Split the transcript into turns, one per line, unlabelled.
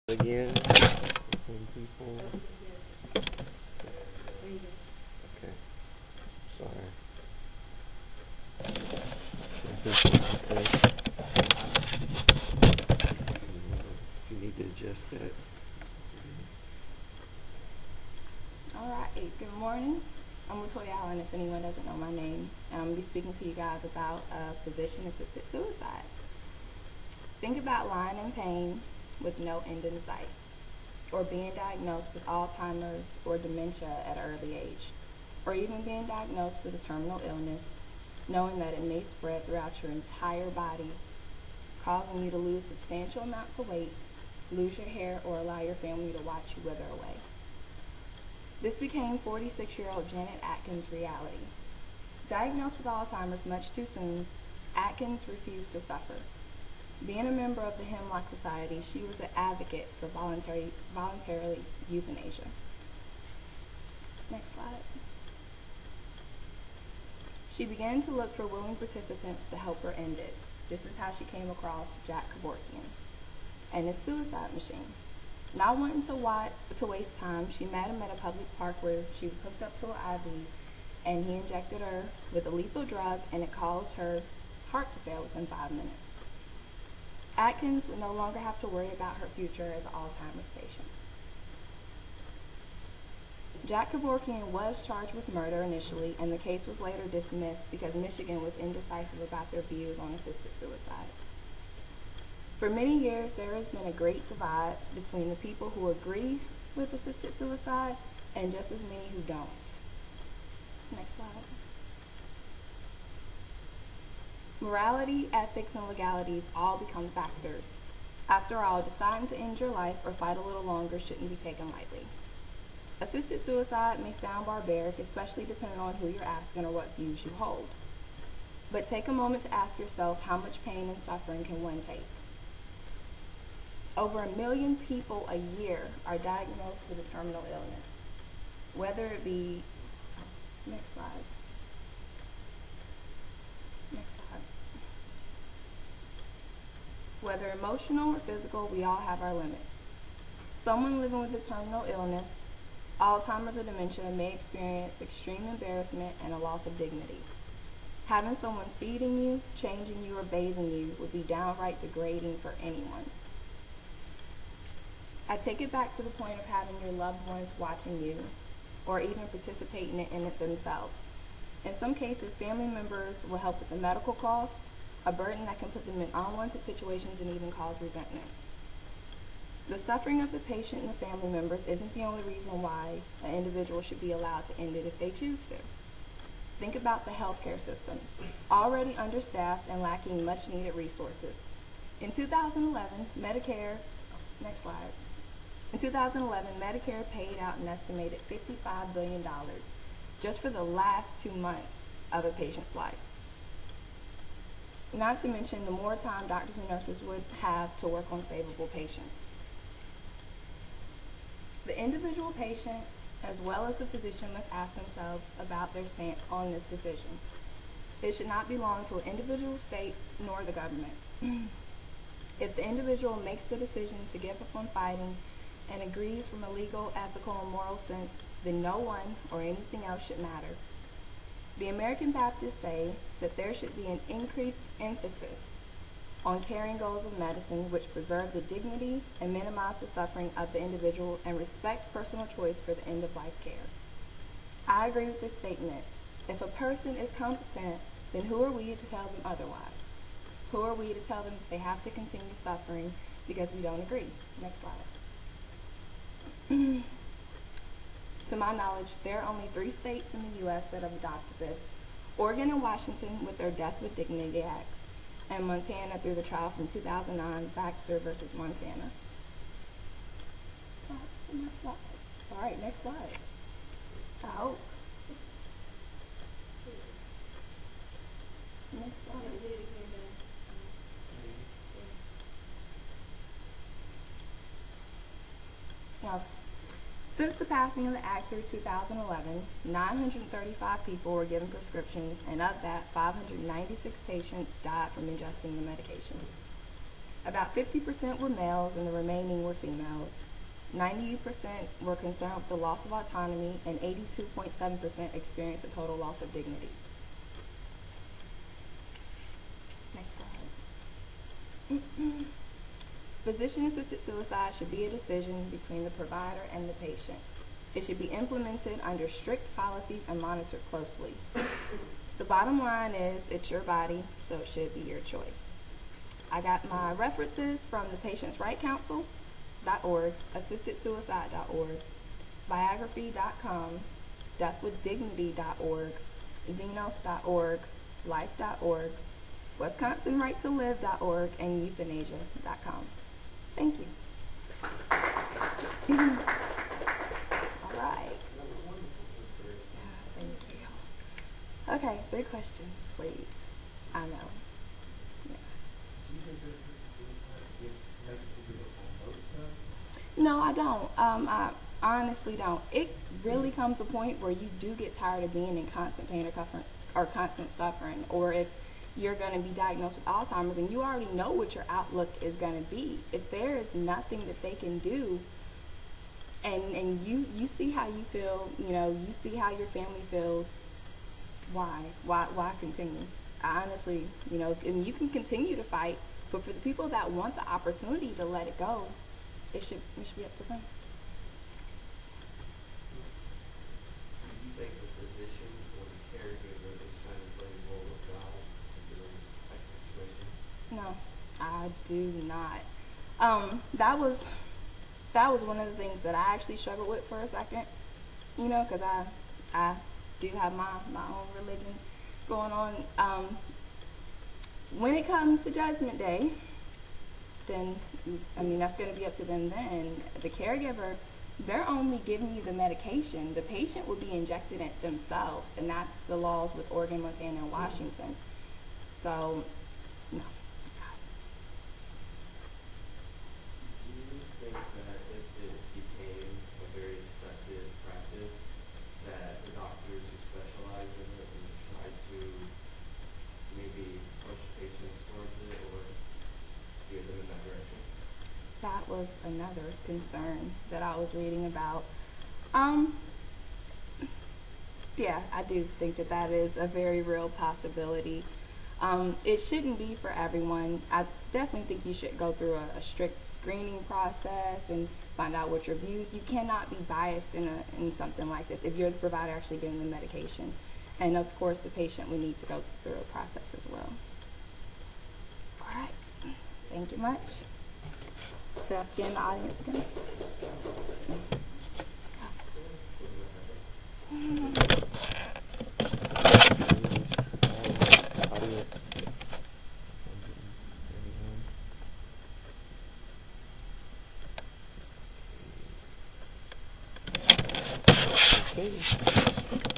Again, some people. Okay, sorry. Okay. You need to adjust that.
Alright, good morning. I'm LaToya, if anyone doesn't know my name, and I'm going to be speaking to you guys about physician-assisted suicide. Think about lying in pain with no end in sight, or being diagnosed with Alzheimer's or dementia at an early age, or even being diagnosed with a terminal illness, knowing that it may spread throughout your entire body, causing you to lose substantial amounts of weight, lose your hair, or allow your family to watch you wither away. This became 46-year-old Janet Atkins' reality. Diagnosed with Alzheimer's much too soon, Atkins refused to suffer. Being a member of the Hemlock Society, she was an advocate for voluntarily euthanasia. Next slide. She began to look for willing participants to help her end it. This is how she came across Jack Kevorkian and his suicide machine. Not wanting to waste time, she met him at a public park where she was hooked up to an IV, and he injected her with a lethal drug, and it caused her heart to fail within 5 minutes. Atkins would no longer have to worry about her future as an Alzheimer's patient. Jack Kevorkian was charged with murder initially, and the case was later dismissed because Michigan was indecisive about their views on assisted suicide. For many years, there has been a great divide between the people who agree with assisted suicide and just as many who don't. Next slide. Morality, ethics, and legalities all become factors. After all, deciding to end your life or fight a little longer shouldn't be taken lightly. Assisted suicide may sound barbaric, especially depending on who you're asking or what views you hold. But take a moment to ask yourself, how much pain and suffering can one take? Over 1 million people a year are diagnosed with a terminal illness, whether it be, next slide. Whether emotional or physical, we all have our limits. Someone living with a terminal illness, Alzheimer's or dementia, may experience extreme embarrassment and a loss of dignity. Having someone feeding you, changing you, or bathing you would be downright degrading for anyone. I take it back to the point of having your loved ones watching you, or even participating in it themselves. In some cases, family members will help with the medical costs, a burden that can put them in unwanted situations and even cause resentment. The suffering of the patient and the family members isn't the only reason why an individual should be allowed to end it if they choose to. Think about the healthcare systems, already understaffed and lacking much needed resources. In 2011, Medicare paid out an estimated $55 billion just for the last 2 months of a patient's life. Not to mention the more time doctors and nurses would have to work on savable patients. The individual patient, as well as the physician, must ask themselves about their stance on this decision. It should not belong to an individual state nor the government. If the individual makes the decision to give up on fighting and agrees from a legal, ethical, and moral sense, then no one or anything else should matter. The American Baptists say that there should be an increased emphasis on caring goals of medicine which preserve the dignity and minimize the suffering of the individual and respect personal choice for the end-of-life care. I agree with this statement. If a person is competent, then who are we to tell them otherwise? Who are we to tell them that they have to continue suffering because we don't agree? Next slide. To my knowledge, there are only 3 states in the U.S. that have adopted this: Oregon and Washington with their Death with Dignity Acts, and Montana through the trial from 2009, Baxter versus Montana. All right, next slide. I hope. Next slide. Now, since the passing of the Act through 2011, 935 people were given prescriptions, and of that, 596 patients died from ingesting the medications. About 50% were males and the remaining were females. 90% were concerned with the loss of autonomy, and 82.7% experienced a total loss of dignity. Next slide. Physician-assisted suicide should be a decision between the provider and the patient. It should be implemented under strict policies and monitored closely. The bottom line is, it's your body, so it should be your choice. I got my references from the Patients' Right Council.org, assistedsuicide.org, biography.com, deathwithdignity.org, xenos.org, life.org, wisconsinrighttolive.org, and euthanasia.com. Thank you. All right. Thank you. Okay, big questions, please. I know. No, I don't. I honestly don't. It really comes a point where you do get tired of being in constant pain or constant suffering, or if you're going to be diagnosed with Alzheimer's and you already know what your outlook is going to be. If there is nothing that they can do, and you see how you feel, you see how your family feels, why continue? I honestly, and you can continue to fight, but for the people that want the opportunity to let it go, it should be up to them.
Do you think the physician or the caregiver is trying to play the role of God into those type of situations?
No, I do not. That was one of the things that I actually struggled with for a second, because I do have my own religion going on. When it comes to Judgment Day, then, that's going to be up to them then. The caregiver, they're only giving you the medication. The patient will be injecting it themselves, and that's the laws with Oregon, Montana, and Washington. So, no.
Do you think that if it became a very effective practice, that the doctors who specialize in it would try to maybe push patients towards it or steer them in that direction?
That was another concern that I was reading about. Yeah, I do think that is a very real possibility. It shouldn't be for everyone. I definitely think you should go through a strict screening process and find out what your views. You cannot be biased in something like this if you're the provider actually giving the medication. And of course, the patient would need to go through a process as well. All right. Thank you much. Should I scan the audience again?
Okay.